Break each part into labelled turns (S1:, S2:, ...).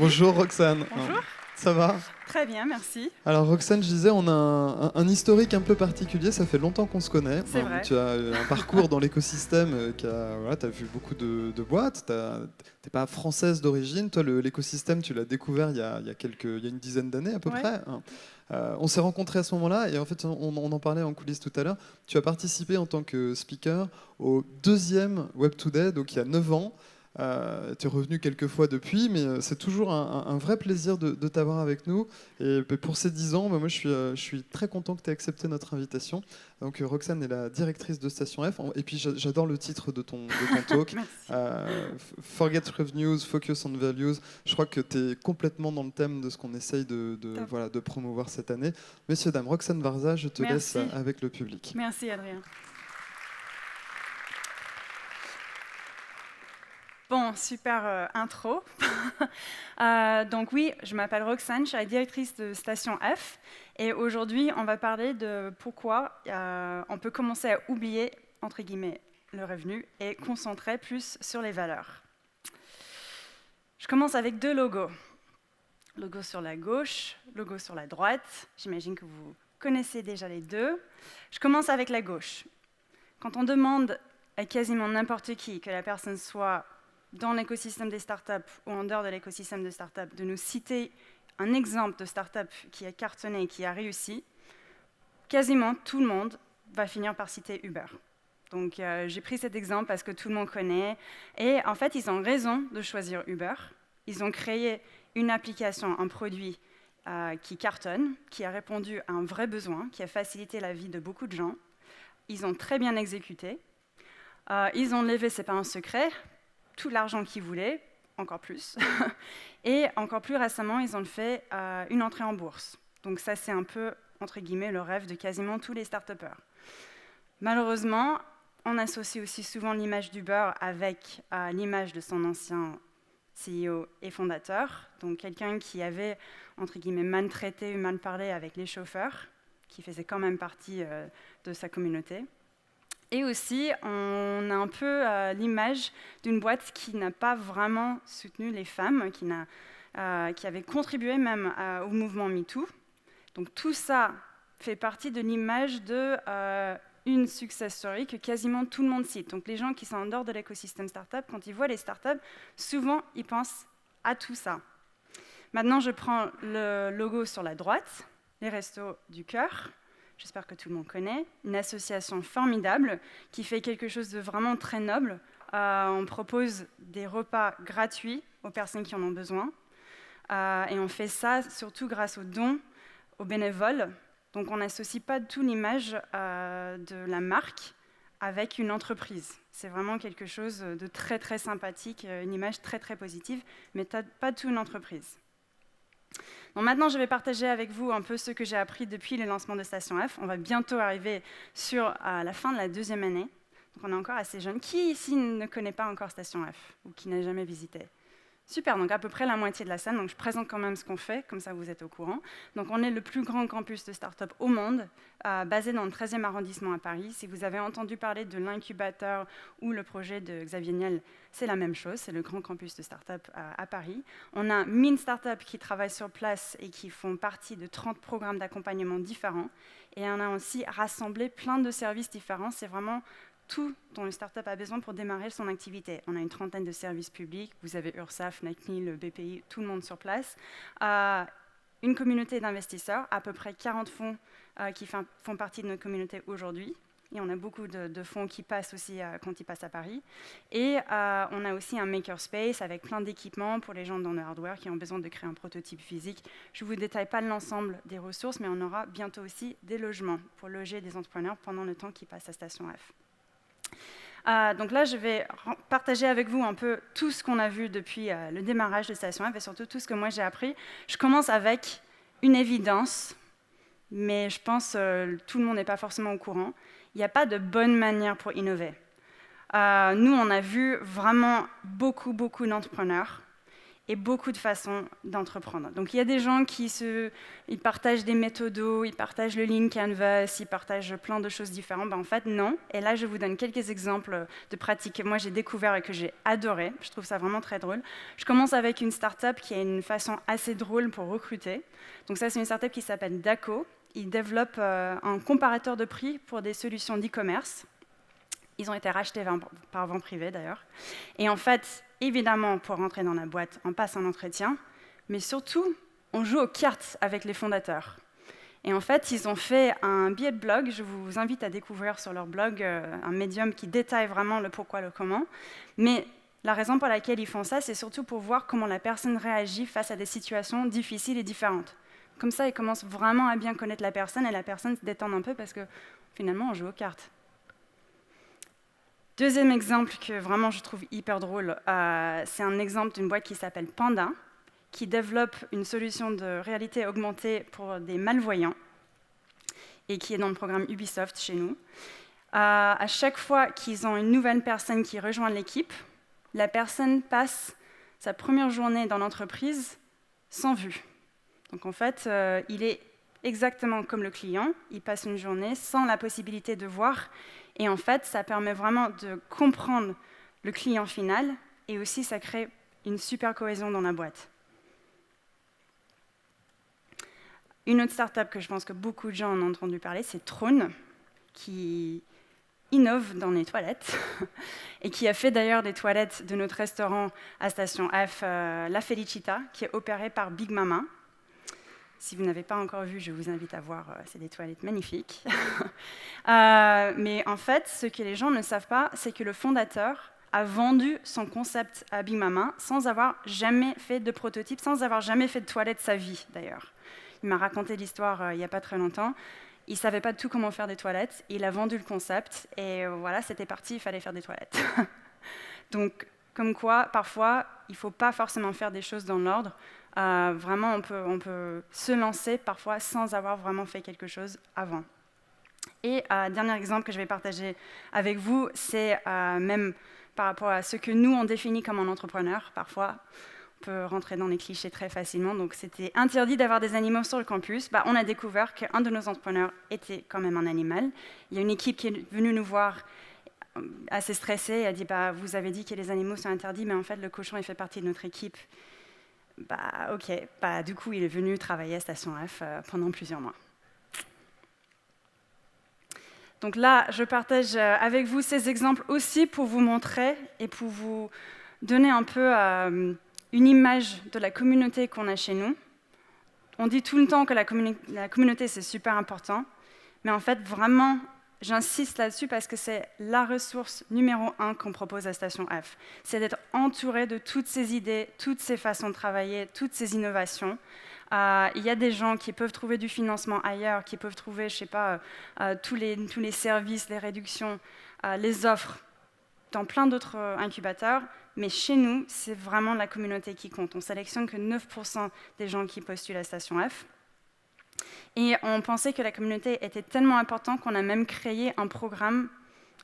S1: Bonjour Roxane.
S2: Bonjour.
S1: Ça va?
S2: Très bien, merci.
S1: Alors Roxane, je disais, on a un historique un peu particulier, ça fait longtemps qu'on se connaît.
S2: C'est vrai.
S1: Tu as un parcours dans l'écosystème tu as vu beaucoup de boîtes, t'es pas française d'origine, toi l'écosystème tu l'as découvert il y a une dizaine d'années à peu
S2: Ouais.
S1: près. On s'est rencontrés à ce moment-là et en fait on en parlait en coulisses tout à l'heure. Tu as participé en tant que speaker au deuxième Web Today, donc il y a 9 ans. Tu es revenu quelques fois depuis, mais c'est toujours un vrai plaisir de t'avoir avec nous. Et pour ces 10 ans, moi je suis très content que tu aies accepté notre invitation. Donc Roxane est la directrice de Station F. Et puis j'adore le titre de ton talk. Forget Revenues, Focus on Values. Je crois que tu es complètement dans le thème de ce qu'on essaye de promouvoir cette année. Messieurs, dames, Roxane Varza, je te laisse avec le public.
S2: Merci Adrien. Bon, super intro. Donc oui, je m'appelle Roxane, je suis la directrice de Station F. Et aujourd'hui, on va parler de pourquoi on peut commencer à oublier, entre guillemets, le revenu et concentrer plus sur les valeurs. Je commence avec 2 logos. Logo sur la gauche, logo sur la droite. J'imagine que vous connaissez déjà les deux. Je commence avec la gauche. Quand on demande à quasiment n'importe qui, que la personne soit dans l'écosystème des startups ou en dehors de l'écosystème des startups, de nous citer un exemple de startup qui a cartonné, qui a réussi, quasiment tout le monde va finir par citer Uber. Donc j'ai pris cet exemple parce que tout le monde connaît. Et en fait, ils ont raison de choisir Uber. Ils ont créé une application, un produit qui cartonne, qui a répondu à un vrai besoin, qui a facilité la vie de beaucoup de gens. Ils ont très bien exécuté. Ils ont levé, c'est pas un secret, tout l'argent qu'ils voulaient, encore plus. Et encore plus récemment, ils ont fait une entrée en bourse. Donc ça, c'est un peu, entre guillemets, le rêve de quasiment tous les start-upers. Malheureusement, on associe aussi souvent l'image d'Uber avec l'image de son ancien CEO et fondateur, donc quelqu'un qui avait, entre guillemets, maltraité ou mal parlé avec les chauffeurs, qui faisait quand même partie de sa communauté. Et aussi, on a un peu l'image d'une boîte qui n'a pas vraiment soutenu les femmes, qui avait contribué même au mouvement MeToo. Donc tout ça fait partie de l'image une success story que quasiment tout le monde cite. Donc les gens qui sont en dehors de l'écosystème startup, quand ils voient les startups, souvent ils pensent à tout ça. Maintenant, je prends le logo sur la droite, les Restos du Cœur. J'espère que tout le monde connaît. Une association formidable qui fait quelque chose de vraiment très noble. On propose des repas gratuits aux personnes qui en ont besoin. Et on fait ça surtout grâce aux dons, aux bénévoles. Donc on n'associe pas du tout l'image de la marque avec une entreprise. C'est vraiment quelque chose de très très sympathique, une image très très positive, mais pas du tout une entreprise. Donc maintenant, je vais partager avec vous un peu ce que j'ai appris depuis le lancement de Station F. On va bientôt arriver sur la fin de la 2e année. Donc on est encore assez jeune. Qui ici ne connaît pas encore Station F ou qui n'a jamais visité ? Super, donc à peu près la moitié de la salle. Donc je présente quand même ce qu'on fait, comme ça vous êtes au courant. Donc on est le plus grand campus de start-up au monde, basé dans le 13e arrondissement à Paris. Si vous avez entendu parler de l'incubateur ou le projet de Xavier Niel, c'est la même chose, c'est le grand campus de start-up à Paris. On a 1000 start-up qui travaillent sur place et qui font partie de 30 programmes d'accompagnement différents. Et on a aussi rassemblé plein de services différents. C'est vraiment tout dont le start-up a besoin pour démarrer son activité. On a une 30aine de services publics, vous avez URSSAF, NACNI, le BPI, tout le monde sur place. Une communauté d'investisseurs, à peu près 40 fonds qui font partie de notre communauté aujourd'hui. Et on a beaucoup de fonds qui passent aussi quand ils passent à Paris. Et on a aussi un makerspace avec plein d'équipements pour les gens dans le hardware qui ont besoin de créer un prototype physique. Je ne vous détaille pas l'ensemble des ressources, mais on aura bientôt aussi des logements pour loger des entrepreneurs pendant le temps qu'ils passent à Station F. Donc là, je vais partager avec vous un peu tout ce qu'on a vu depuis le démarrage de Station F et surtout tout ce que moi j'ai appris. Je commence avec une évidence, mais je pense que tout le monde n'est pas forcément au courant. Il n'y a pas de bonne manière pour innover. Nous, on a vu vraiment beaucoup d'entrepreneurs et beaucoup de façons d'entreprendre. Donc il y a des gens qui ils partagent des méthodos, ils partagent le Lean Canvas, ils partagent plein de choses différentes. En fait, non. Et là, je vous donne quelques exemples de pratiques que moi j'ai découvert et que j'ai adoré. Je trouve ça vraiment très drôle. Je commence avec une startup qui a une façon assez drôle pour recruter. Donc ça, c'est une startup qui s'appelle Daco. Ils développent un comparateur de prix pour des solutions d'e-commerce. Ils ont été rachetés par vent privé d'ailleurs. Et en fait, évidemment, pour rentrer dans la boîte, on passe un entretien, mais surtout, on joue aux cartes avec les fondateurs. Et en fait, ils ont fait un billet de blog, je vous invite à découvrir sur leur blog un médium qui détaille vraiment le pourquoi, le comment. Mais la raison pour laquelle ils font ça, c'est surtout pour voir comment la personne réagit face à des situations difficiles et différentes. Comme ça, ils commencent vraiment à bien connaître la personne et la personne se détend un peu parce que finalement, on joue aux cartes. Deuxième exemple que vraiment je trouve hyper drôle, c'est un exemple d'une boîte qui s'appelle Panda, qui développe une solution de réalité augmentée pour des malvoyants et qui est dans le programme Ubisoft chez nous. À chaque fois qu'ils ont une nouvelle personne qui rejoint l'équipe, la personne passe sa première journée dans l'entreprise sans vue. Donc en fait, il est exactement comme le client, il passe une journée sans la possibilité de voir. Et en fait, ça permet vraiment de comprendre le client final et aussi ça crée une super cohésion dans la boîte. Une autre startup que je pense que beaucoup de gens en ont entendu parler, c'est Trône, qui innove dans les toilettes et qui a fait d'ailleurs des toilettes de notre restaurant à Station F, La Felicita, qui est opéré par Big Mama. Si vous n'avez pas encore vu, je vous invite à voir, c'est des toilettes magnifiques. Mais en fait, ce que les gens ne savent pas, c'est que le fondateur a vendu son concept à Big Mama sans avoir jamais fait de prototype, sans avoir jamais fait de toilette de sa vie d'ailleurs. Il m'a raconté l'histoire il n'y a pas très longtemps. Il ne savait pas du tout comment faire des toilettes, il a vendu le concept et voilà, c'était parti, il fallait faire des toilettes. Donc, comme quoi, parfois, il ne faut pas forcément faire des choses dans l'ordre. Vraiment, on peut se lancer parfois sans avoir vraiment fait quelque chose avant. Et dernier exemple que je vais partager avec vous, c'est même par rapport à ce que nous, on définit comme un entrepreneur. Parfois, on peut rentrer dans les clichés très facilement. Donc, c'était interdit d'avoir des animaux sur le campus. On a découvert qu'un de nos entrepreneurs était quand même un animal. Il y a une équipe qui est venue nous voir assez stressée et a dit vous avez dit que les animaux sont interdits, mais en fait, le cochon il fait partie de notre équipe. Ok, du coup, il est venu travailler à Station F pendant plusieurs mois. Donc là, je partage avec vous ces exemples aussi pour vous montrer et pour vous donner un peu une image de la communauté qu'on a chez nous. On dit tout le temps que la communauté, c'est super important, mais en fait, vraiment, j'insiste là-dessus parce que c'est la ressource numéro 1 qu'on propose à Station F. C'est d'être entouré de toutes ces idées, toutes ces façons de travailler, toutes ces innovations. Il y a des gens qui peuvent trouver du financement ailleurs, qui peuvent trouver, je sais pas, tous les services, les réductions, les offres dans plein d'autres incubateurs. Mais chez nous, c'est vraiment la communauté qui compte. On sélectionne que 9% des gens qui postulent à Station F. Et on pensait que la communauté était tellement importante qu'on a même créé un programme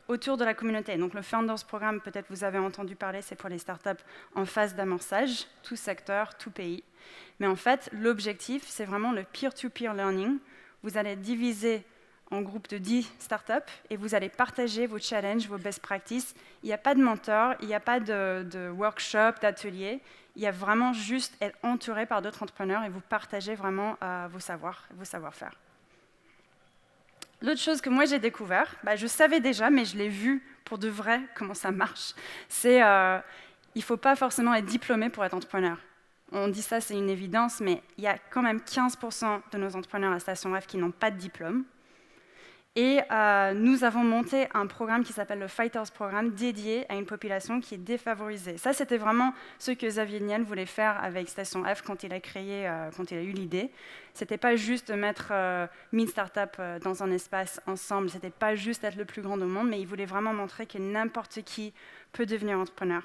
S2: autour de la communauté. Donc le Founders Programme, peut-être vous avez entendu parler, c'est pour les startups en phase d'amorçage, tout secteur, tout pays. Mais en fait, l'objectif, c'est vraiment le peer-to-peer learning. Vous allez diviser en groupe de 10 startups et vous allez partager vos challenges, vos best practices. Il n'y a pas de mentor, il n'y a pas de workshop, d'atelier. Il y a vraiment juste être entouré par d'autres entrepreneurs et vous partagez vraiment vos savoir-faire. L'autre chose que moi j'ai découvert, je savais déjà, mais je l'ai vu pour de vrai comment ça marche, c'est il ne faut pas forcément être diplômé pour être entrepreneur. On dit ça, c'est une évidence, mais il y a quand même 15% de nos entrepreneurs à Station F qui n'ont pas de diplôme. Et nous avons monté un programme qui s'appelle le Fighters Programme, dédié à une population qui est défavorisée. Ça, c'était vraiment ce que Xavier Niel voulait faire avec Station F quand il a eu l'idée. C'était pas juste de mettre 1000 startups dans un espace ensemble, c'était pas juste être le plus grand au monde, mais il voulait vraiment montrer que n'importe qui peut devenir entrepreneur.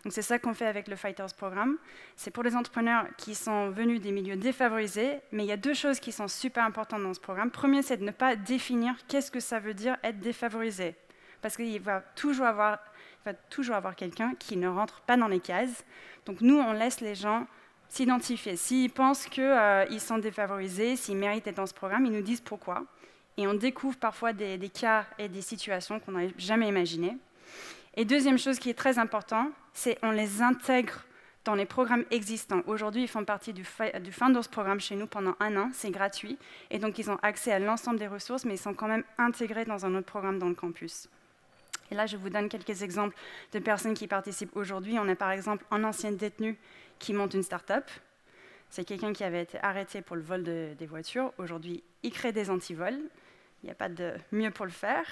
S2: Donc c'est ça qu'on fait avec le Fighters Programme. C'est pour les entrepreneurs qui sont venus des milieux défavorisés, mais il y a deux choses qui sont super importantes dans ce programme. Premier, c'est de ne pas définir qu'est-ce que ça veut dire être défavorisé. Parce qu'il va toujours avoir va toujours avoir quelqu'un qui ne rentre pas dans les cases. Donc nous, on laisse les gens s'identifier. S'ils pensent qu'ils sont défavorisés, s'ils méritent d'être dans ce programme, ils nous disent pourquoi. Et on découvre parfois des cas et des situations qu'on n'aurait jamais imaginées. Et deuxième chose qui est très importante, c'est qu'on les intègre dans les programmes existants. Aujourd'hui, ils font partie du Founders Programme chez nous pendant 1 an, c'est gratuit. Et donc, ils ont accès à l'ensemble des ressources, mais ils sont quand même intégrés dans un autre programme dans le campus. Et là, je vous donne quelques exemples de personnes qui participent aujourd'hui. On a par exemple un ancien détenu qui monte une start-up. C'est quelqu'un qui avait été arrêté pour le vol des voitures. Aujourd'hui, il crée des antivols. Il n'y a pas de mieux pour le faire.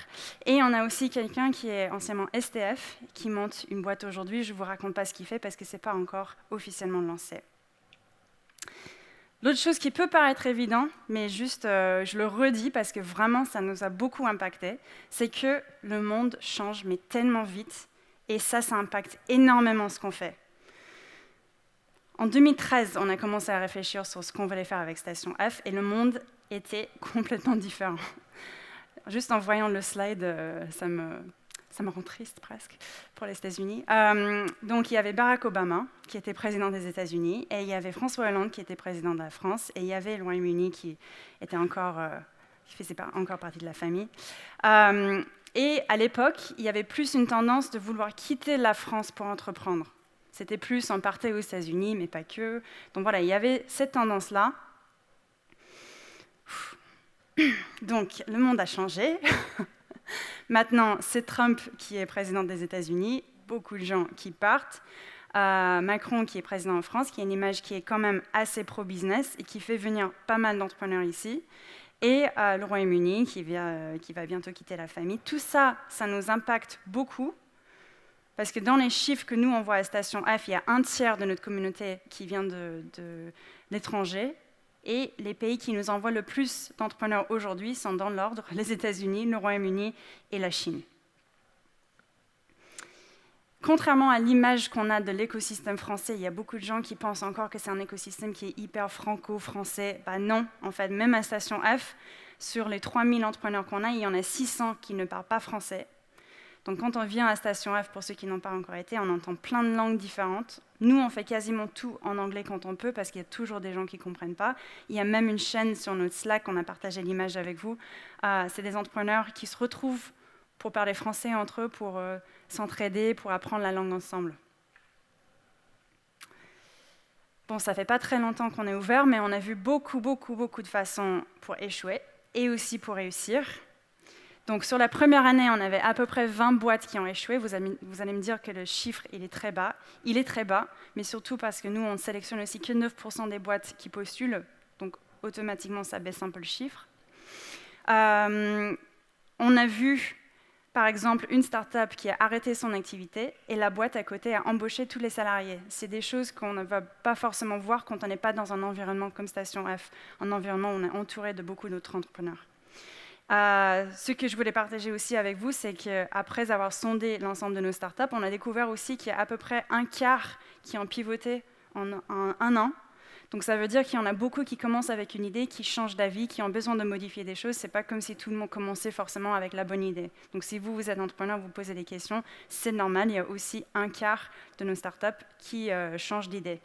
S2: Et on a aussi quelqu'un qui est anciennement STF, qui monte une boîte aujourd'hui. Je ne vous raconte pas ce qu'il fait parce que ce n'est pas encore officiellement lancé. L'autre chose qui peut paraître évident, mais juste je le redis parce que vraiment ça nous a beaucoup impacté, c'est que le monde change mais tellement vite et ça impacte énormément ce qu'on fait. En 2013, on a commencé à réfléchir sur ce qu'on voulait faire avec Station F et le monde était complètement différent. Juste en voyant le slide, ça me rend triste presque pour les États-Unis. Donc il y avait Barack Obama qui était président des États-Unis et il y avait François Hollande qui était président de la France et il y avait le Royaume-Uni qui était qui faisait encore partie de la famille. Et à l'époque, il y avait plus une tendance de vouloir quitter la France pour entreprendre. C'était plus on partait aux États-Unis, mais pas que. Donc voilà, il y avait cette tendance-là. Donc le monde a changé. Maintenant, c'est Trump qui est président des États-Unis, beaucoup de gens qui partent. Macron qui est président en France, qui a une image qui est quand même assez pro-business et qui fait venir pas mal d'entrepreneurs ici. Et le Royaume-Uni qui va bientôt quitter la famille. Tout ça, ça nous impacte beaucoup. Parce que dans les chiffres que nous, on voit à Station F, il y a 1/3 de notre communauté qui vient de l'étranger. Et les pays qui nous envoient le plus d'entrepreneurs aujourd'hui sont dans l'ordre les États-Unis, le Royaume-Uni et la Chine. Contrairement à l'image qu'on a de l'écosystème français, il y a beaucoup de gens qui pensent encore que c'est un écosystème qui est hyper franco-français. Non, en fait, même à Station F, sur les 3000 entrepreneurs qu'on a, il y en a 600 qui ne parlent pas français. Donc quand on vient à Station F, pour ceux qui n'ont pas encore été, on entend plein de langues différentes. Nous, on fait quasiment tout en anglais quand on peut, parce qu'il y a toujours des gens qui ne comprennent pas. Il y a même une chaîne sur notre Slack, on a partagé l'image avec vous. C'est des entrepreneurs qui se retrouvent pour parler français entre eux, pour s'entraider, pour apprendre la langue ensemble. Bon, ça fait pas très longtemps qu'on est ouvert, mais on a vu beaucoup de façons pour échouer et aussi pour réussir. Donc sur la première année, on avait à peu près 20 boîtes qui ont échoué. Vous allez me dire que le chiffre, il est très bas. Il est très bas, mais surtout parce que nous, on ne sélectionne aussi que 9% des boîtes qui postulent. Donc automatiquement, ça baisse un peu le chiffre. On a vu, par exemple, une start-up qui a arrêté son activité et la boîte à côté a embauché tous les salariés. C'est des choses qu'on ne va pas forcément voir quand on n'est pas dans un environnement comme Station F, un environnement où on est entouré de beaucoup d'autres entrepreneurs. Ce que je voulais partager aussi avec vous, c'est qu'après avoir sondé l'ensemble de nos startups, on a découvert aussi qu'il y a à peu près un quart qui ont pivoté en 1 an. Donc ça veut dire qu'il y en a beaucoup qui commencent avec une idée, qui changent d'avis, qui ont besoin de modifier des choses. C'est pas comme si tout le monde commençait forcément avec la bonne idée. Donc si vous êtes entrepreneur, vous posez des questions, c'est normal. Il y a aussi un quart de nos startups qui changent d'idée.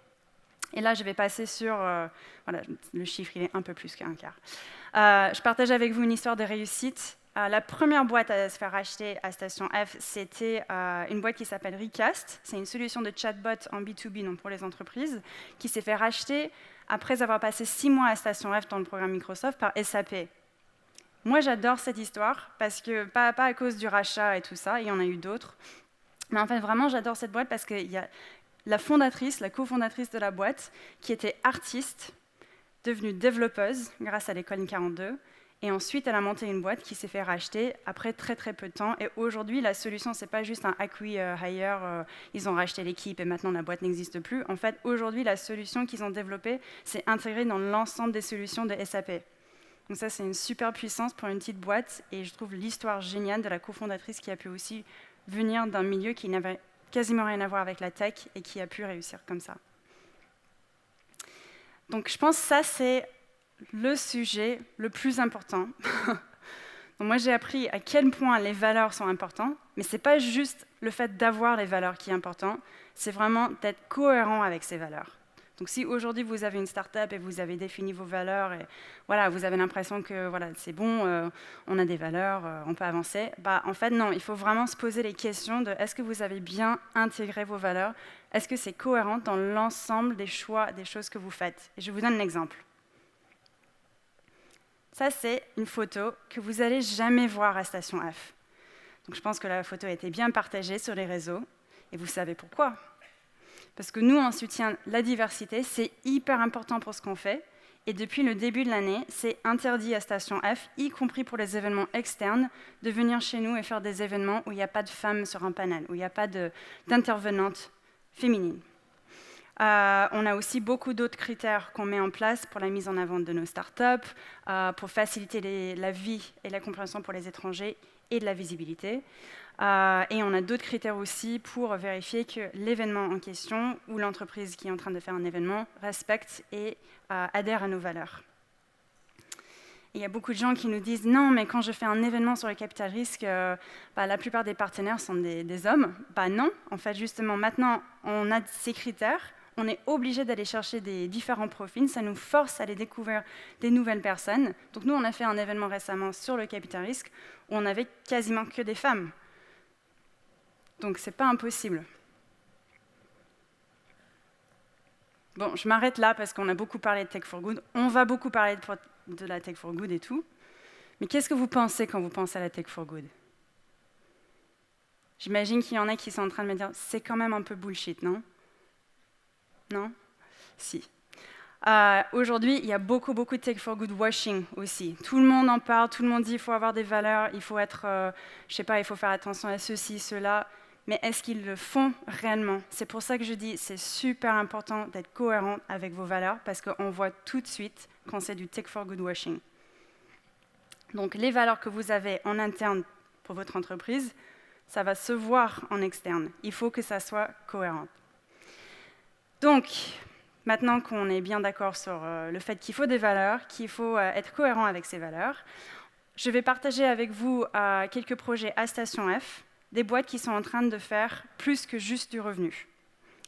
S2: Et là, je vais passer sur... voilà, le chiffre, il est un peu plus qu'un quart. Je partage avec vous une histoire de réussite. La première boîte à se faire racheter à Station F, c'était une boîte qui s'appelle Recast. C'est une solution de chatbot en B2B, donc pour les entreprises, qui s'est fait racheter après avoir passé 6 mois à Station F dans le programme Microsoft par SAP. Moi, j'adore cette histoire, parce que, pas à cause du rachat et tout ça, il y en a eu d'autres. Mais en fait, vraiment, j'adore cette boîte parce qu'il y a la fondatrice, la cofondatrice de la boîte, qui était artiste, devenue développeuse grâce à l'école 42, et ensuite elle a monté une boîte qui s'est fait racheter après très peu de temps. Et aujourd'hui, la solution, c'est pas juste un acqui-hire, ils ont racheté l'équipe et maintenant la boîte n'existe plus. En fait, aujourd'hui, la solution qu'ils ont développée, c'est intégrée dans l'ensemble des solutions de SAP. Donc ça, c'est une super puissance pour une petite boîte, et je trouve l'histoire géniale de la cofondatrice qui a pu aussi venir d'un milieu qui n'avait quasiment rien à voir avec la tech et qui a pu réussir comme ça. Donc je pense que ça, c'est le sujet le plus important Donc moi, j'ai appris à quel point les valeurs sont importantes, mais ce n'est pas juste le fait d'avoir les valeurs qui est important, c'est vraiment d'être cohérent avec ces valeurs. Donc si aujourd'hui vous avez une start-up et vous avez défini vos valeurs et voilà, vous avez l'impression que voilà, c'est bon, on a des valeurs, on peut avancer, en fait non, il faut vraiment se poser les questions de est-ce que vous avez bien intégré vos valeurs, est-ce que c'est cohérent dans l'ensemble des choix, des choses que vous faites. Et je vous donne un exemple. Ça, c'est une photo que vous n'allez jamais voir à Station F. Donc je pense que la photo a été bien partagée sur les réseaux, et vous savez pourquoi. Parce que nous, on soutient la diversité, c'est hyper important pour ce qu'on fait, et depuis le début de l'année, c'est interdit à Station F, y compris pour les événements externes, de venir chez nous et faire des événements où il n'y a pas de femmes sur un panel, où il n'y a pas d'intervenantes féminines. On a aussi beaucoup d'autres critères qu'on met en place pour la mise en avant de nos startups, pour faciliter la vie et la compréhension pour les étrangers et de la visibilité. Et on a d'autres critères aussi pour vérifier que l'événement en question ou l'entreprise qui est en train de faire un événement respecte et adhère à nos valeurs. Il y a beaucoup de gens qui nous disent « Non, mais quand je fais un événement sur le capital risque, la plupart des partenaires sont des hommes. » Non, en fait, justement, maintenant, on a ces critères. On est obligé d'aller chercher des différents profils. Ça nous force à aller découvrir des nouvelles personnes. Donc nous, on a fait un événement récemment sur le capital risque où on n'avait quasiment que des femmes. Donc ce n'est pas impossible. Bon, je m'arrête là parce qu'on a beaucoup parlé de Tech for Good. On va beaucoup parler de la Tech for Good et tout. Mais qu'est-ce que vous pensez quand vous pensez à la Tech for Good? J'imagine qu'il y en a qui sont en train de me dire « C'est quand même un peu bullshit, non ?» Non? Si. Aujourd'hui, il y a beaucoup de Tech for Good washing aussi. Tout le monde en parle, tout le monde dit qu'il faut avoir des valeurs, il faut être, je sais pas, il faut faire attention à ceci, cela. Mais est-ce qu'ils le font réellement? C'est pour ça que je dis c'est super important d'être cohérent avec vos valeurs parce qu'on voit tout de suite quand c'est du Tech for Good washing. Donc les valeurs que vous avez en interne pour votre entreprise, ça va se voir en externe. Il faut que ça soit cohérent. Donc, maintenant qu'on est bien d'accord sur le fait qu'il faut des valeurs, qu'il faut être cohérent avec ces valeurs, je vais partager avec vous quelques projets à Station F, des boîtes qui sont en train de faire plus que juste du revenu.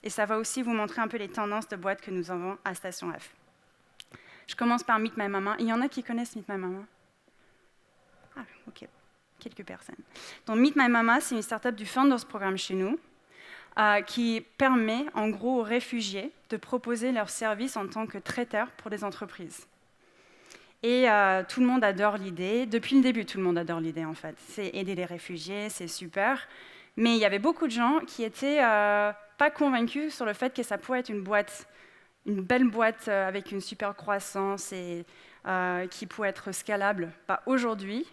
S2: Et ça va aussi vous montrer un peu les tendances de boîtes que nous avons à Station F. Je commence par Meet My Mama. Il y en a qui connaissent Meet My Mama? Ah, ok, quelques personnes. Donc Meet My Mama, c'est une startup du Founders Programme chez nous, qui permet en gros aux réfugiés de proposer leurs services en tant que traiteurs pour des entreprises. Et tout le monde adore l'idée. Depuis le début, tout le monde adore l'idée en fait. C'est aider les réfugiés, c'est super. Mais il y avait beaucoup de gens qui n'étaient pas convaincus sur le fait que ça pourrait être une belle boîte avec une super croissance et qui pourrait être scalable. Aujourd'hui,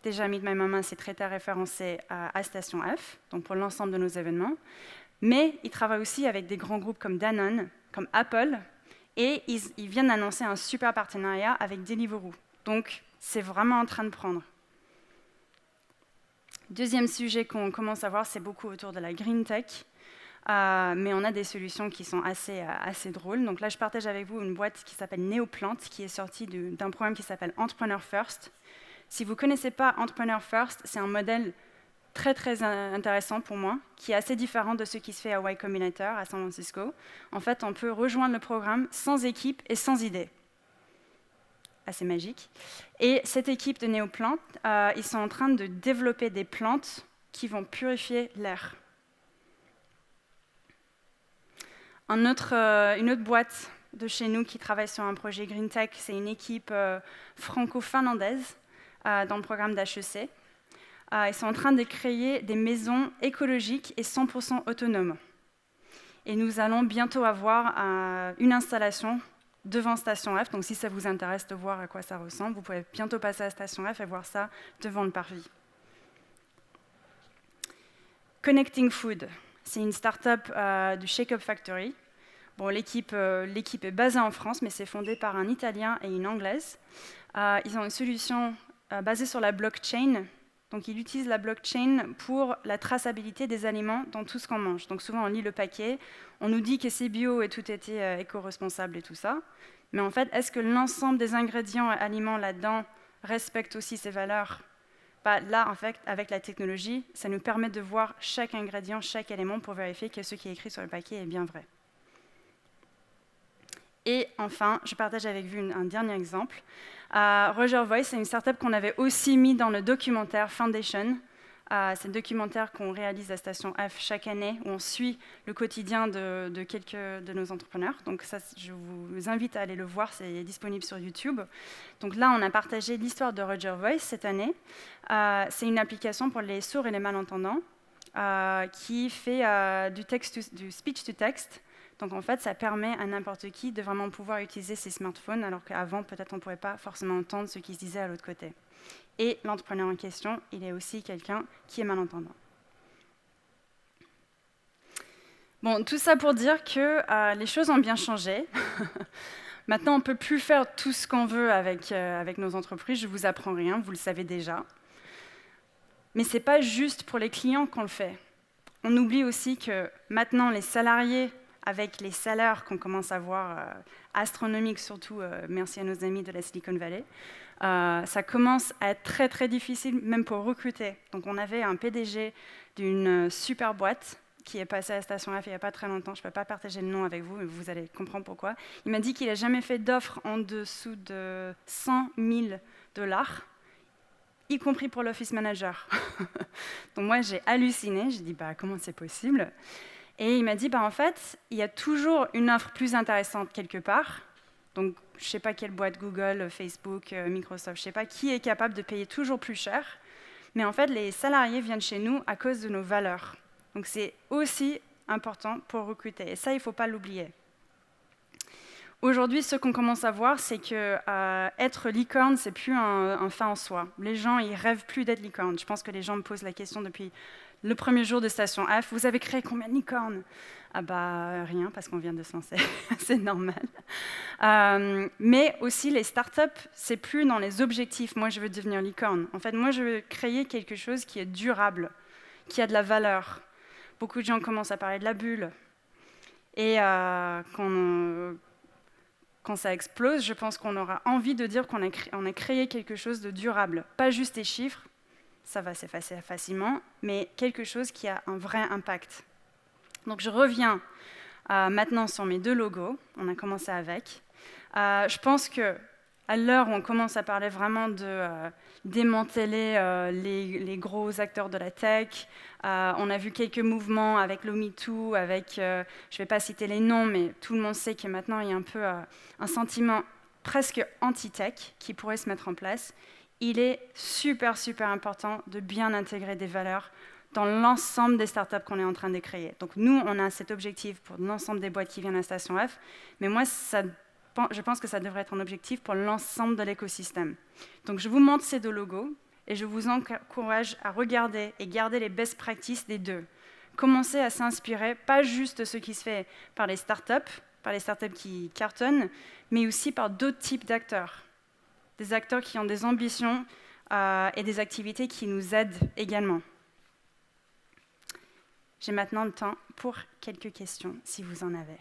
S2: déjà, Meet My Mama, c'est très référencé à Station F, donc pour l'ensemble de nos événements. Mais ils travaillent aussi avec des grands groupes comme Danone, comme Apple, et ils viennent d'annoncer un super partenariat avec Deliveroo. Donc, c'est vraiment en train de prendre. Deuxième sujet qu'on commence à voir, c'est beaucoup autour de la green tech. Mais on a des solutions qui sont assez drôles. Donc là, je partage avec vous une boîte qui s'appelle Neoplant, qui est sortie d'un programme qui s'appelle Entrepreneur First. Si vous ne connaissez pas Entrepreneur First, c'est un modèle très intéressant pour moi, qui est assez différent de ce qui se fait à Y Combinator, à San Francisco. En fait, on peut rejoindre le programme sans équipe et sans idée. Assez magique. Et cette équipe de Neoplant, ils sont en train de développer des plantes qui vont purifier l'air. Une autre boîte de chez nous qui travaille sur un projet Green Tech, c'est une équipe franco-finlandaise dans le programme d'HEC. Ils sont en train de créer des maisons écologiques et 100% autonomes. Et nous allons bientôt avoir une installation devant Station F. Donc si ça vous intéresse de voir à quoi ça ressemble, vous pouvez bientôt passer à Station F et voir ça devant le parvis. Connecting Food, c'est une start-up du Shake Up Factory. Bon, l'équipe est basée en France, mais c'est fondé par un Italien et une Anglaise. Ils ont une solution basée sur la blockchain. Donc, ils utilisent la blockchain pour la traçabilité des aliments dans tout ce qu'on mange. Donc, souvent, on lit le paquet, on nous dit que c'est bio et tout était éco-responsable et tout ça. Mais en fait, est-ce que l'ensemble des ingrédients et aliments là-dedans respectent aussi ces valeurs? Bah, là, en fait, avec la technologie, ça nous permet de voir chaque ingrédient, chaque élément pour vérifier que ce qui est écrit sur le paquet est bien vrai. Et enfin, je partage avec vous un dernier exemple. Roger Voice, c'est une startup qu'on avait aussi mis dans le documentaire Foundation. C'est le documentaire qu'on réalise à Station F chaque année, où on suit le quotidien de quelques de nos entrepreneurs. Donc ça, je vous invite à aller le voir, c'est disponible sur YouTube. Donc là, on a partagé l'histoire de Roger Voice cette année. C'est une application pour les sourds et les malentendants qui fait du speech to text. Donc en fait, ça permet à n'importe qui de vraiment pouvoir utiliser ses smartphones, alors qu'avant, peut-être on ne pourrait pas forcément entendre ce qui se disait à l'autre côté. Et l'entrepreneur en question, il est aussi quelqu'un qui est malentendant. Bon, tout ça pour dire que les choses ont bien changé. Maintenant, on ne peut plus faire tout ce qu'on veut avec nos entreprises. Je ne vous apprends rien, vous le savez déjà. Mais ce n'est pas juste pour les clients qu'on le fait. On oublie aussi que maintenant, les salariés, avec les salaires qu'on commence à voir astronomiques, surtout merci à nos amis de la Silicon Valley, ça commence à être très très difficile, même pour recruter. Donc on avait un PDG d'une super boîte qui est passé à la Station F il n'y a pas très longtemps, je ne peux pas partager le nom avec vous, mais vous allez comprendre pourquoi. Il m'a dit qu'il n'a jamais fait d'offre en dessous de 100 000 $, y compris pour l'office manager. Donc moi j'ai halluciné, j'ai dit bah, comment c'est possible? Et il m'a dit, bah, en fait, il y a toujours une offre plus intéressante quelque part. Donc, je ne sais pas quelle boîte, Google, Facebook, Microsoft, je ne sais pas qui est capable de payer toujours plus cher. Mais en fait, les salariés viennent chez nous à cause de nos valeurs. Donc, c'est aussi important pour recruter. Et ça, il ne faut pas l'oublier. Aujourd'hui, ce qu'on commence à voir, c'est que être licorne, c'est plus un fin en soi. Les gens, ils rêvent plus d'être licorne. Je pense que les gens me posent la question depuis le premier jour de Station F. Vous avez créé combien de licornes? Ah bah rien, parce qu'on vient de se lancer. C'est normal. Mais aussi, les startups, c'est plus dans les objectifs. Moi, je veux devenir licorne. En fait, moi, je veux créer quelque chose qui est durable, qui a de la valeur. Beaucoup de gens commencent à parler de la bulle. Et quand ça explose, je pense qu'on aura envie de dire qu'on a créé quelque chose de durable. Pas juste des chiffres, ça va s'effacer facilement, mais quelque chose qui a un vrai impact. Donc je reviens maintenant sur mes deux logos, on a commencé avec. Je pense qu'à l'heure où on commence à parler vraiment de démanteler les gros acteurs de la tech, on a vu quelques mouvements avec le MeToo, avec, je ne vais pas citer les noms, mais tout le monde sait que maintenant il y a un peu un sentiment presque anti-tech qui pourrait se mettre en place. Il est super, super important de bien intégrer des valeurs dans l'ensemble des startups qu'on est en train de créer. Donc nous, on a cet objectif pour l'ensemble des boîtes qui viennent à Station F, mais moi, je pense que ça devrait être un objectif pour l'ensemble de l'écosystème. Donc je vous montre ces deux logos et je vous encourage à regarder et garder les best practices des deux. Commencez à s'inspirer, pas juste de ce qui se fait par les startups qui cartonnent, mais aussi par d'autres types d'acteurs. Des acteurs qui ont des ambitions et des activités qui nous aident également. J'ai maintenant le temps pour quelques questions, si vous en avez.